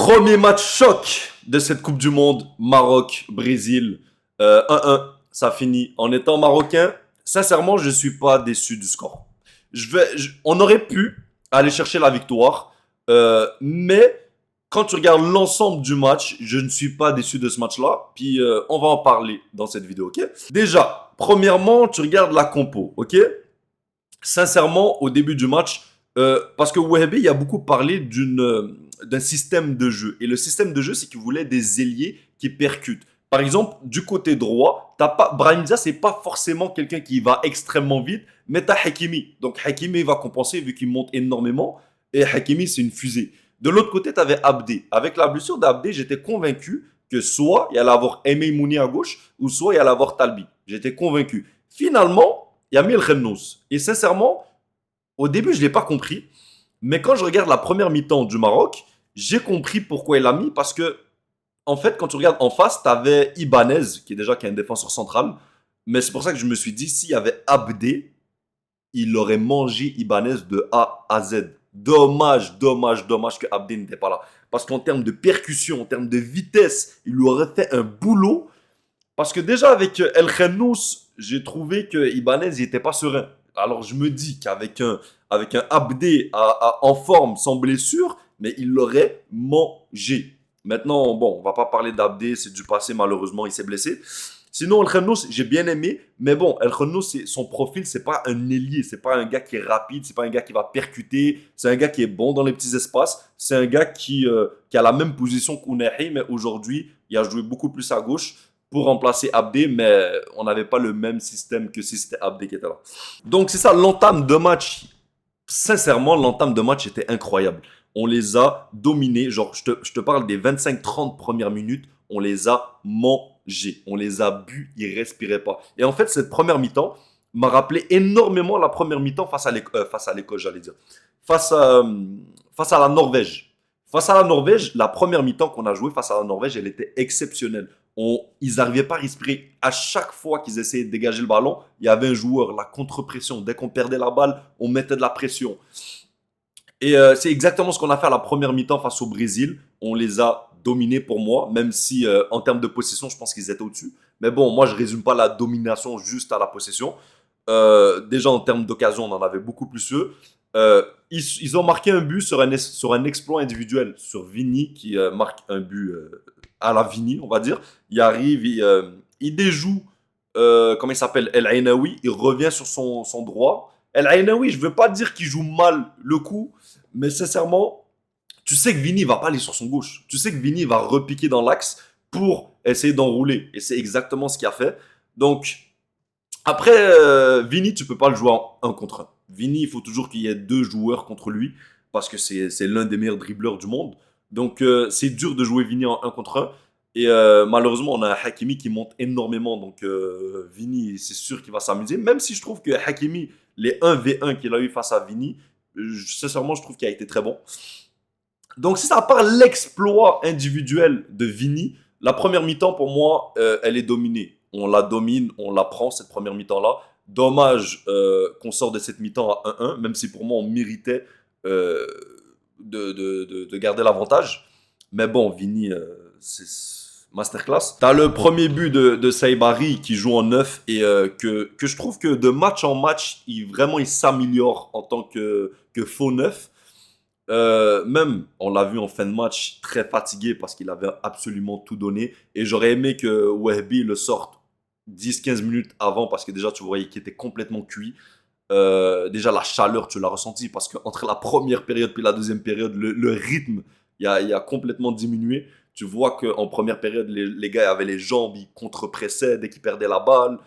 Premier match choc de cette Coupe du Monde, Maroc-Brésil, 1-1, ça finit. En étant marocain, sincèrement, je ne suis pas déçu du score. On aurait pu aller chercher la victoire, mais quand tu regardes l'ensemble du match, je ne suis pas déçu de ce match-là. Puis on va en parler dans cette vidéo, ok? Déjà, premièrement, tu regardes la compo, ok? Sincèrement, au début du match, parce que Wahbi il a beaucoup parlé d'un système de jeu. Et le système de jeu, c'est qu'il voulait des ailiers qui percutent. Par exemple, du côté droit, t'as pas, Brahim Diaz, c'est pas forcément quelqu'un qui va extrêmement vite, mais t'as Hakimi. Donc Hakimi va compenser vu qu'il monte énormément. Et Hakimi, c'est une fusée. De l'autre côté, tu avais Abdé. Avec la blessure d'Abdé, j'étais convaincu que soit il allait avoir Aimé Mouni à gauche, ou soit il allait avoir Talbi. J'étais convaincu. Finalement, il y a mis el Khenous. Et sincèrement, au début, je ne l'ai pas compris. Mais quand je regarde la première mi-temps du Maroc, j'ai compris pourquoi il l'a mis. Parce que, en fait, quand tu regardes en face, tu avais Ibanez, qui est un défenseur central. Mais c'est pour ça que je me suis dit, s'il y avait Abdé, il aurait mangé Ibanez de A à Z. Dommage, dommage, dommage que Abdé n'était pas là. Parce qu'en termes de percussion, en termes de vitesse, il lui aurait fait un boulot. Parce que déjà avec El Khenous, j'ai trouvé que Ibanez n'était pas serein. Alors je me dis avec un Abdé en forme, sans blessure, mais il l'aurait mangé. Maintenant, bon, on va pas parler d'Abdé, c'est du passé, malheureusement, il s'est blessé. Sinon, El Khenous, j'ai bien aimé, mais bon, El Khenous, son profil, c'est pas un ailier, c'est pas un gars qui est rapide, c'est pas un gars qui va percuter, c'est un gars qui est bon dans les petits espaces, c'est un gars qui a la même position qu'Ounahi, mais aujourd'hui, il a joué beaucoup plus à gauche pour remplacer Abdé, mais on n'avait pas le même système que si c'était Abdé qui était là. Donc c'est ça, l'entame de match, sincèrement, l'entame de match était incroyable. On les a dominés, genre je te parle des 25-30 premières minutes, on les a mangés, on les a bu, ils respiraient pas. Et en fait, cette première mi-temps m'a rappelé énormément la première mi-temps face à l'Écosse, j'allais dire. Face à, euh, face à la Norvège. Face à la Norvège, la première mi-temps qu'on a joué face à la Norvège, elle était exceptionnelle. Ils n'arrivaient pas à respirer. À chaque fois qu'ils essayaient de dégager le ballon, il y avait un joueur, la contre-pression. Dès qu'on perdait la balle, on mettait de la pression. Et c'est exactement ce qu'on a fait à la première mi-temps face au Brésil. On les a dominés pour moi, même si en termes de possession, je pense qu'ils étaient au-dessus. Mais bon, moi, je ne résume pas la domination juste à la possession. Déjà, en termes d'occasion, on en avait beaucoup plus eux. Ils ont marqué un but sur un exploit individuel, sur Vini, qui marque un but à la Vini, on va dire. Il arrive, il déjoue, comment il s'appelle, El Ainaoui, il revient sur son droit. El Ainaoui, je ne veux pas dire qu'il joue mal le coup, mais sincèrement, tu sais que Vini va pas aller sur son gauche. Tu sais que Vini va repiquer dans l'axe pour essayer d'enrouler. Et c'est exactement ce qu'il a fait. Donc, après, Vini, tu peux pas le jouer en un contre un. Vini, il faut toujours qu'il y ait deux joueurs contre lui parce que c'est l'un des meilleurs dribbleurs du monde. Donc, c'est dur de jouer Vini en un contre un. Et malheureusement, on a un Hakimi qui monte énormément. Donc, Vini, c'est sûr qu'il va s'amuser. Même si je trouve que Hakimi, les 1v1 qu'il a eu face à Vini, sincèrement, je trouve qu'il a été très bon. Donc, si ça part l'exploit individuel de Vini, la première mi-temps, pour moi, elle est dominée. On la domine, on la prend, cette première mi-temps-là. Dommage qu'on sort de cette mi-temps à 1-1, même si pour moi, on méritait euh, de garder l'avantage. Mais bon, Vini, c'est masterclass. T'as le premier but de Saibari qui joue en neuf et que je trouve que de match en match, il s'améliore en tant que faux neuf. Même, on l'a vu en fin de match, très fatigué parce qu'il avait absolument tout donné. Et j'aurais aimé que Wehbi le sorte 10-15 minutes avant parce que déjà, tu voyais qu'il était complètement cuit. Déjà, la chaleur, tu l'as ressenti parce qu'entre la première période et la deuxième période, le rythme, il a complètement diminué. Tu vois qu'en première période, les gars avaient les jambes, ils contre-pressaient dès qu'ils perdaient la balle.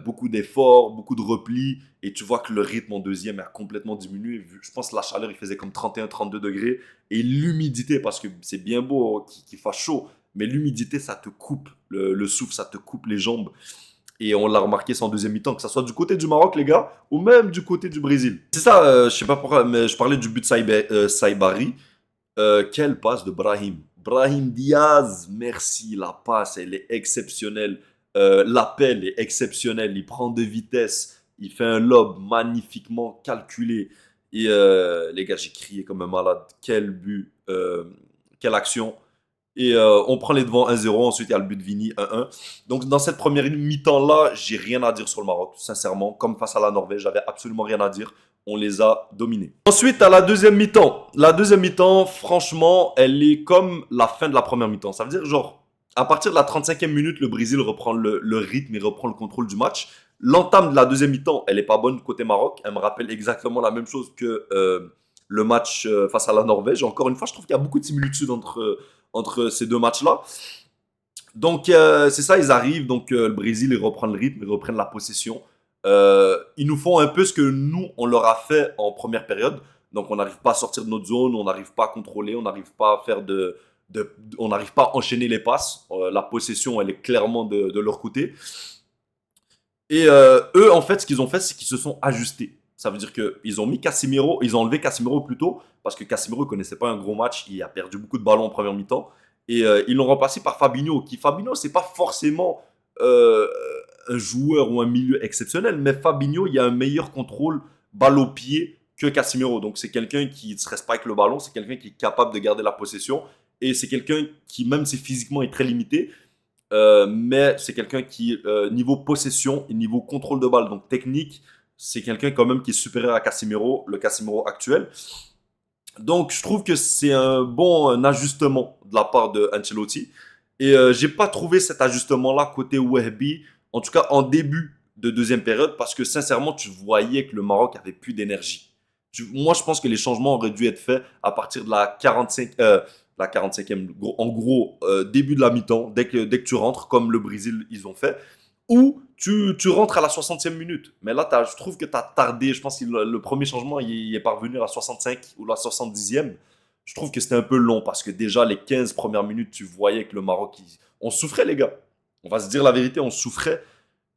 Beaucoup d'efforts, beaucoup de replis, et tu vois que le rythme en deuxième a complètement diminué. Je pense que la chaleur, il faisait comme 31-32 degrés, et l'humidité, parce que c'est bien beau qu'il fasse chaud, mais l'humidité, ça te coupe le souffle, ça te coupe les jambes. Et on l'a remarqué ça en deuxième mi-temps, que ce soit du côté du Maroc, les gars, ou même du côté du Brésil. C'est ça, je sais pas pourquoi, mais je parlais du but de Saibari. Quelle passe de Brahim. Brahim Diaz, merci, la passe, elle est exceptionnelle. L'appel est exceptionnel, il prend de vitesse, il fait un lob magnifiquement calculé. Et les gars, j'ai crié comme un malade. Quel but. quelle action. Et on prend les devants 1-0, ensuite il y a le but de Vini 1-1. Donc dans cette première mi-temps-là, j'ai rien à dire sur le Maroc, sincèrement. Comme face à la Norvège, j'avais absolument rien à dire. On les a dominés. Ensuite, à la deuxième mi-temps. La deuxième mi-temps, franchement, elle est comme la fin de la première mi-temps. Ça veut dire, genre, à partir de la 35e minute, le Brésil reprend le rythme et reprend le contrôle du match. L'entame de la deuxième mi-temps, elle est pas bonne côté Maroc. Elle me rappelle exactement la même chose que le match face à la Norvège. Encore une fois, je trouve qu'il y a beaucoup de similitudes entre ces deux matchs-là. Donc, c'est ça, ils arrivent. Donc, le Brésil, ils reprennent le rythme, ils reprennent la possession. Ils nous font un peu ce que nous, on leur a fait en première période. Donc, on n'arrive pas à sortir de notre zone, on n'arrive pas à contrôler, on n'arrive pas à faire on n'arrive pas à enchaîner les passes. La possession, elle est clairement de leur côté. Et eux, en fait, ce qu'ils ont fait, c'est qu'ils se sont ajustés. Ça veut dire qu'ils ont mis Casemiro, ils ont enlevé Casemiro plutôt, parce que Casemiro ne connaissait pas un gros match, il a perdu beaucoup de ballons en première mi-temps. Et ils l'ont remplacé par Fabinho, Fabinho, c'est pas forcément euh, un joueur ou un milieu exceptionnel, mais Fabinho, il y a un meilleur contrôle balle au pied que Casemiro. Donc c'est quelqu'un qui ne se reste pas avec le ballon, c'est quelqu'un qui est capable de garder la possession, et c'est quelqu'un qui, même si physiquement est très limité, mais c'est quelqu'un qui, niveau possession et niveau contrôle de balle, donc technique, c'est quelqu'un quand même qui est supérieur à Casemiro, le Casemiro actuel. Donc je trouve que c'est un bon ajustement de la part de Ancelotti. Et j'ai pas trouvé cet ajustement-là côté Wehbi, en tout cas en début de deuxième période, parce que sincèrement, tu voyais que le Maroc avait plus d'énergie. Moi, je pense que les changements auraient dû être faits à partir de la 45e, en gros, début de la mi-temps, dès que tu rentres, comme le Brésil, ils ont fait, ou tu rentres à la 60e minute. Mais là, je trouve que tu as tardé. Je pense que le premier changement, il est parvenu à la 65 ou la 70e. Je trouve que c'était un peu long parce que déjà, les 15 premières minutes, tu voyais que le Maroc, on souffrait, les gars. On va se dire la vérité, on souffrait.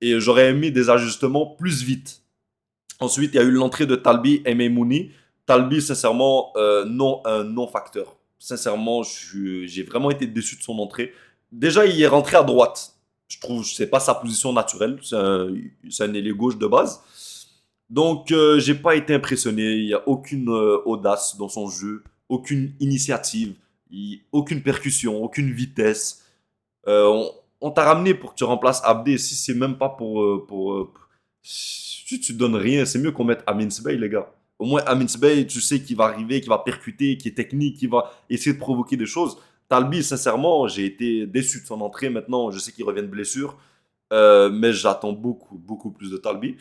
Et j'aurais aimé des ajustements plus vite. Ensuite, il y a eu l'entrée de Talbi et Memouni. Talbi, sincèrement, non, un non-facteur. Sincèrement, j'ai vraiment été déçu de son entrée. Déjà, il est rentré à droite. Je trouve que c'est pas sa position naturelle. C'est un ailier gauche de base. Donc, j'ai pas été impressionné. Il n'y a aucune audace dans son jeu, aucune initiative, aucune percussion, aucune vitesse. On t'a ramené pour que tu remplaces Abdé. Si c'est même pas si tu donnes rien, c'est mieux qu'on mette Amin Sbey, les gars. Au moins, Amin Sbey, tu sais qu'il va arriver, qu'il va percuter, qu'il est technique, qu'il va essayer de provoquer des choses. Talbi, sincèrement, j'ai été déçu de son entrée. Maintenant, je sais qu'il revient de blessure. Mais j'attends beaucoup, beaucoup plus de Talbi.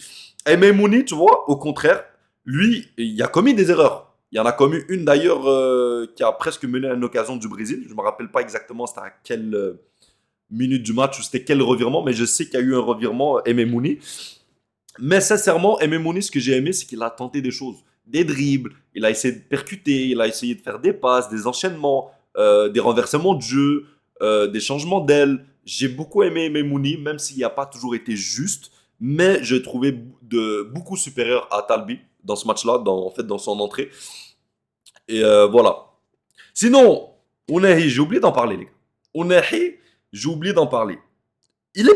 Et Memouni, tu vois, au contraire, lui, il a commis des erreurs. Il y en a commis une d'ailleurs qui a presque mené à une occasion du Brésil. Je ne me rappelle pas exactement c'était à quelle minute du match ou c'était quel revirement, mais je sais qu'il y a eu un revirement Memouni. Mais sincèrement, Memouni, ce que j'ai aimé, c'est qu'il a tenté des choses. Des dribbles, il a essayé de percuter, il a essayé de faire des passes, des enchaînements, des renversements de jeu, des changements d'aile. J'ai beaucoup aimé Memouni, même s'il n'a pas toujours été juste, mais je trouvé beaucoup supérieur à Talbi dans ce match-là, en fait, dans son entrée. Et voilà. Sinon, Ounahi, j'ai oublié d'en parler, les gars. Ounahi, j'ai oublié d'en parler. Il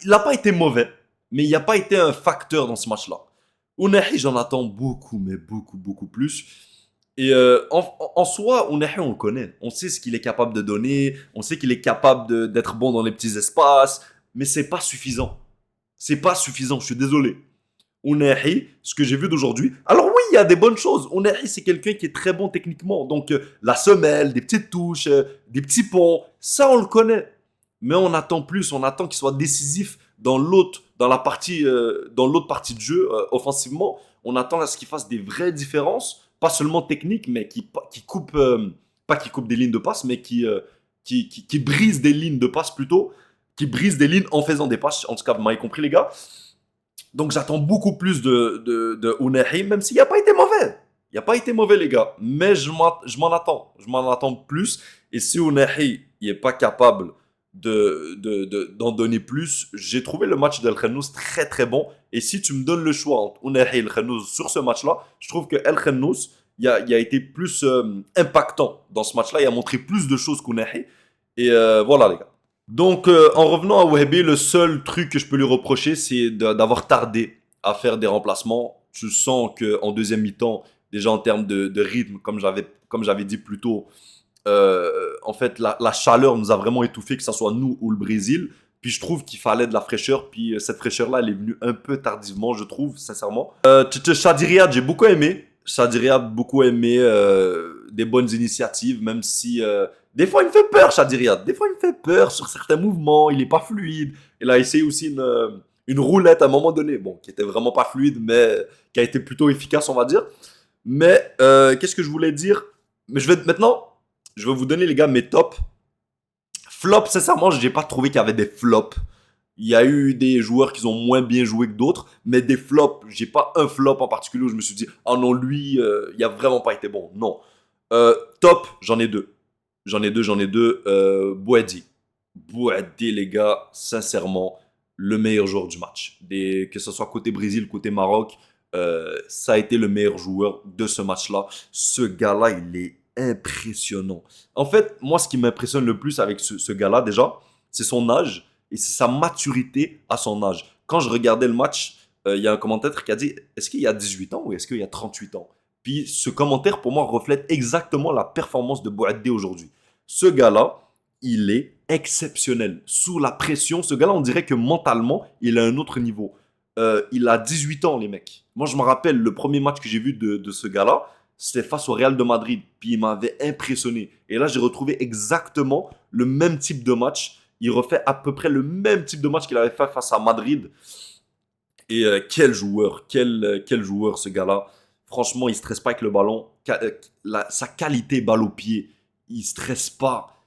n'a pas été mauvais, mais il n'a pas été un facteur dans ce match-là. Ounahi, j'en attends beaucoup, mais beaucoup, beaucoup plus. Et en soi, Ounahi, on le connaît. On sait ce qu'il est capable de donner. On sait qu'il est capable d'être bon dans les petits espaces. Mais c'est pas suffisant. C'est pas suffisant, je suis désolé. Ounahi, ce que j'ai vu d'aujourd'hui. Alors oui, il y a des bonnes choses. Ounahi, c'est quelqu'un qui est très bon techniquement. Donc la semelle, des petites touches, des petits ponts, ça on le connaît. Mais on attend plus, on attend qu'il soit décisif dans l'autre partie de jeu offensivement. On attend à ce qu'il fasse des vraies différences, pas seulement techniques, mais qui coupe, pas qui coupe des lignes de passe, mais qui brise des lignes de passe plutôt, qui brise des lignes en faisant des passes. En tout cas, vous m'avez compris les gars. Donc j'attends beaucoup plus de Ounahi, même s'il n'a pas été mauvais. Il n'a pas été mauvais, les gars. Mais je m'en attends. Je m'en attends plus. Et si Ounahi n'est pas capable d'en donner plus, j'ai trouvé le match d'El Khennous très très bon. Et si tu me donnes le choix entre Ounahi et El Khennous sur ce match-là, je trouve que El Khennous, il a été plus impactant dans ce match-là. Il a montré plus de choses qu'Ounahi. Et voilà, les gars. Donc, en revenant à Wehbi, le seul truc que je peux lui reprocher, c'est d'avoir tardé à faire des remplacements. Tu sens qu'en deuxième mi-temps, déjà en termes de rythme, comme j'avais dit plus tôt, En fait, la chaleur nous a vraiment étouffés, que ce soit nous ou le Brésil. Puis je trouve qu'il fallait de la fraîcheur. Puis cette fraîcheur-là, elle est venue un peu tardivement, je trouve, sincèrement. Shadi Riyad, j'ai beaucoup aimé. Shadi Riyad, beaucoup aimé. Des bonnes initiatives, même si des fois il me fait peur, Shadi Riyad. Des fois il me fait peur sur certains mouvements. Il est pas fluide. Il a essayé aussi une roulette à un moment donné, bon, qui était vraiment pas fluide, mais qui a été plutôt efficace, on va dire. Mais qu'est-ce que je voulais dire? Mais maintenant, je vais vous donner les gars mes tops. Flop, sincèrement, je n'ai pas trouvé qu'il y avait des flops. Il y a eu des joueurs qui ont moins bien joué que d'autres, mais des flops, j'ai pas un flop en particulier où je me suis dit, ah non, lui, il a vraiment pas été bon. Non. Top, j'en ai deux. J'en ai deux. Bouedi. Bouedi, les gars, sincèrement, le meilleur joueur du match. Que ce soit côté Brésil, côté Maroc, ça a été le meilleur joueur de ce match-là. Ce gars-là, il est impressionnant. En fait, moi, ce qui m'impressionne le plus avec ce gars-là, déjà, c'est son âge et c'est sa maturité à son âge. Quand je regardais le match, il y a un commentateur qui a dit, est-ce qu'il y a 18 ans ou est-ce qu'il y a 38 ans? Puis ce commentaire, pour moi, reflète exactement la performance de Boadé aujourd'hui. Ce gars-là, il est exceptionnel. Sous la pression, ce gars-là, on dirait que mentalement, il a un autre niveau. Il a 18 ans, les mecs. Moi, je me rappelle, le premier match que j'ai vu de ce gars-là, c'était face au Real de Madrid. Puis il m'avait impressionné. Et là, j'ai retrouvé exactement le même type de match. Il refait à peu près le même type de match qu'il avait fait face à Madrid. Et quel joueur ce gars-là. Franchement, il ne stresse pas avec le ballon. Sa qualité balle au pied, il ne stresse pas.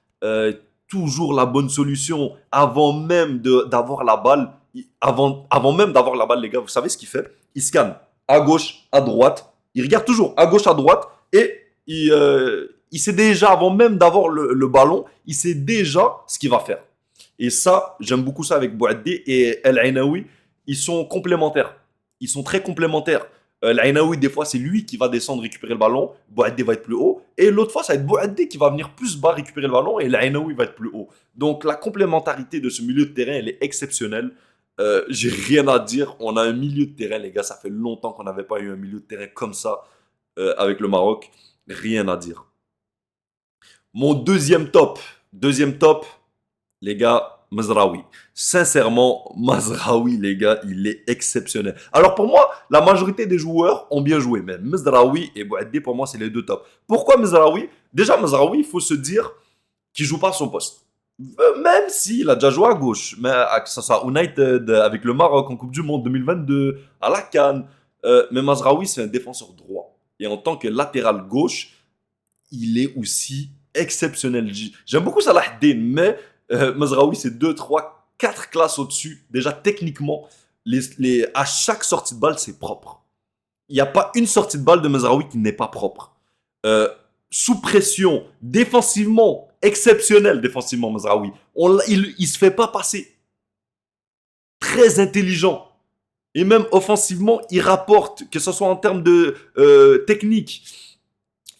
Toujours la bonne solution. Avant même d'avoir la balle, avant même d'avoir la balle, les gars, vous savez ce qu'il fait? Il scanne à gauche, à droite. Il regarde toujours à gauche, à droite. Et il sait déjà, avant même d'avoir le ballon, il sait déjà ce qu'il va faire. Et ça, j'aime beaucoup ça avec Bouadé et El Ainaoui. Ils sont complémentaires. Ils sont très complémentaires. El Ainaoui, des fois, c'est lui qui va descendre récupérer le ballon. Bouadé va être plus haut. Et l'autre fois, ça va être Bouadé qui va venir plus bas récupérer le ballon et El Ainaoui va être plus haut. Donc, la complémentarité de ce milieu de terrain, elle est exceptionnelle. J'ai rien à dire. On a un milieu de terrain, les gars. Ça fait longtemps qu'on n'avait pas eu un milieu de terrain comme ça avec le Maroc. Rien à dire. Mon deuxième top, les gars, Mazraoui. Sincèrement, Mazraoui, les gars, il est exceptionnel. Alors pour moi, la majorité des joueurs ont bien joué, mais Mazraoui et Bouadé, pour moi, c'est les deux tops. Pourquoi Mazraoui? Déjà, Mazraoui, il faut se dire qu'il joue pas à son poste. Même s'il a déjà joué à gauche, mais que ce soit United, avec le Maroc en Coupe du Monde 2022, à la CAN, mais Mazraoui, c'est un défenseur droit. Et en tant que latéral gauche, il est aussi exceptionnel. J'aime beaucoup Salah Din, mais Mazraoui, c'est 2, 3, 4 classes au-dessus. Déjà, techniquement, à chaque sortie de balle, c'est propre. Il n'y a pas une sortie de balle de Mazraoui qui n'est pas propre. Euh, Sous pression, défensivement, exceptionnel défensivement, Mazraoui. Il ne se fait pas passer. Très intelligent. Et même offensivement, il rapporte, que ce soit en termes de technique,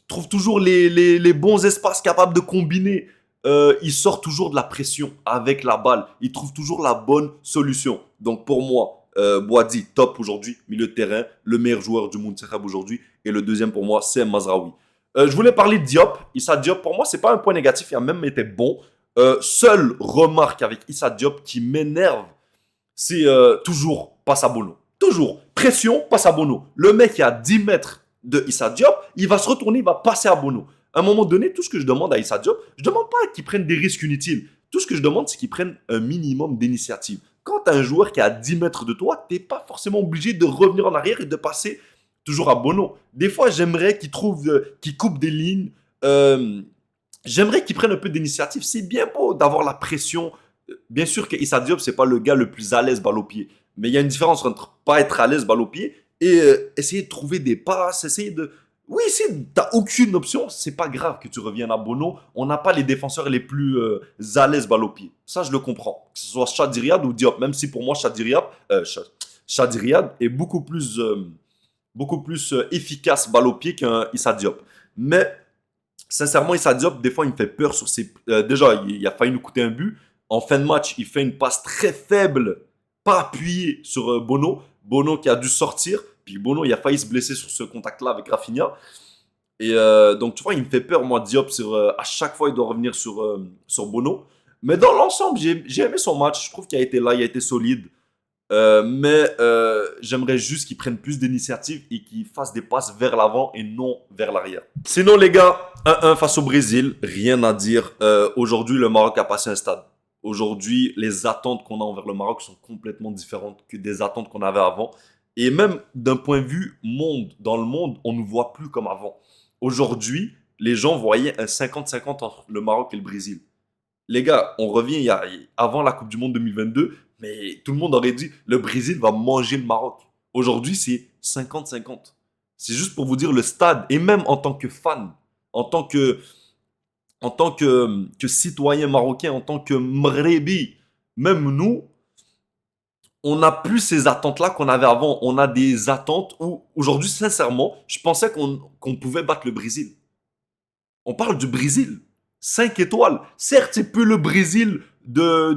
trouve toujours les bons espaces capables de combiner. Il sort toujours de la pression avec la balle. Il trouve toujours la bonne solution. Donc pour moi, Boadi, top aujourd'hui, milieu de terrain, le meilleur joueur du Mountakab aujourd'hui. Et le deuxième pour moi, c'est Mazraoui. Je voulais parler de Diop. Issa Diop, pour moi, c'est pas un point négatif. Il a même été bon. Seule remarque avec Issa Diop qui m'énerve, c'est toujours passe à Bono. Toujours. Pression, passe à Bono. Le mec qui a 10 mètres de Issa Diop, il va se retourner, il va passer à Bono. À un moment donné, tout ce que je demande à Issa Diop, je ne demande pas qu'il prenne des risques inutiles. Tout ce que je demande, c'est qu'il prenne un minimum d'initiative. Quand tu as un joueur qui est à 10 mètres de toi, tu n'es pas forcément obligé de revenir en arrière et de passer toujours à Bono. Des fois, j'aimerais qu'il coupe des lignes. J'aimerais qu'il prenne un peu d'initiative. C'est bien beau d'avoir la pression. Bien sûr que Issa Diop, c'est pas le gars le plus à l'aise balle au pied. Mais il y a une différence entre pas être à l'aise balle au pied et essayer de trouver des passes, essayer de... Oui, si t'as aucune option, c'est pas grave que tu reviennes à Bono. On n'a pas les défenseurs les plus à l'aise balle au pied. Ça, je le comprends. Que ce soit Shadi Riyad ou Diop. Même si pour moi, Shadi Riyad est beaucoup plus efficace balle au pied qu'un Issa Diop. Mais sincèrement, Issa Diop, des fois, il me fait peur sur ses... déjà, il a failli nous coûter un but. En fin de match, il fait une passe très faible, pas appuyée sur Bono. Bono qui a dû sortir. Puis Bono, il a failli se blesser sur ce contact-là avec Rafinha. Et donc, tu vois, il me fait peur, moi, Diop, à chaque fois, il doit revenir sur Bono. Mais dans l'ensemble, j'ai aimé son match. Je trouve qu'il a été là, il a été solide. Mais j'aimerais juste qu'il prenne plus d'initiative et qu'il fasse des passes vers l'avant et non vers l'arrière. Sinon, les gars, 1-1 face au Brésil, rien à dire. Aujourd'hui, le Maroc a passé un stade. Aujourd'hui, les attentes qu'on a envers le Maroc sont complètement différentes que des attentes qu'on avait avant. Et même d'un point de vue monde, dans le monde, on ne nous voit plus comme avant. Aujourd'hui, les gens voyaient un 50-50 entre le Maroc et le Brésil. Les gars, on revient avant la Coupe du Monde 2022, mais tout le monde aurait dit le Brésil va manger le Maroc. Aujourd'hui, c'est 50-50. C'est juste pour vous dire le stade, et même en tant que fan, en tant que, en tant que citoyen marocain, en tant que Mrebi, même nous, on n'a plus ces attentes-là qu'on avait avant. On a des attentes où, aujourd'hui, sincèrement, je pensais qu'on pouvait battre le Brésil. On parle du Brésil. 5 étoiles. Certes, c'est plus le Brésil même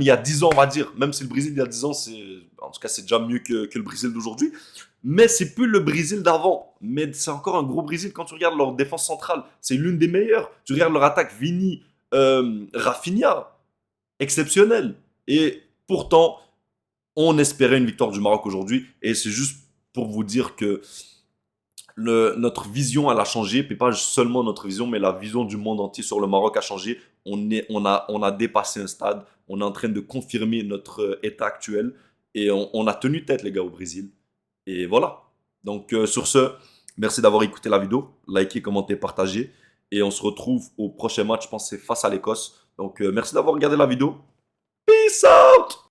il y a 10 ans, on va dire. Même si le Brésil il y a 10 ans, en tout cas, c'est déjà mieux que le Brésil d'aujourd'hui. Mais c'est plus le Brésil d'avant. Mais c'est encore un gros Brésil. Quand tu regardes leur défense centrale, c'est l'une des meilleures. Tu regardes leur attaque, Vini, Rafinha, exceptionnel. Et pourtant, on espérait une victoire du Maroc aujourd'hui. Et c'est juste pour vous dire que notre vision, elle a changé, puis pas seulement notre vision, mais la vision du monde entier sur le Maroc a changé. On a dépassé un stade, on est en train de confirmer notre état actuel, et on a tenu tête, les gars, au Brésil. Et voilà. Donc, sur ce, merci d'avoir écouté la vidéo, likez, commentez, partagez, et on se retrouve au prochain match, je pense que c'est face à l'Écosse. Donc, merci d'avoir regardé la vidéo. Peace out!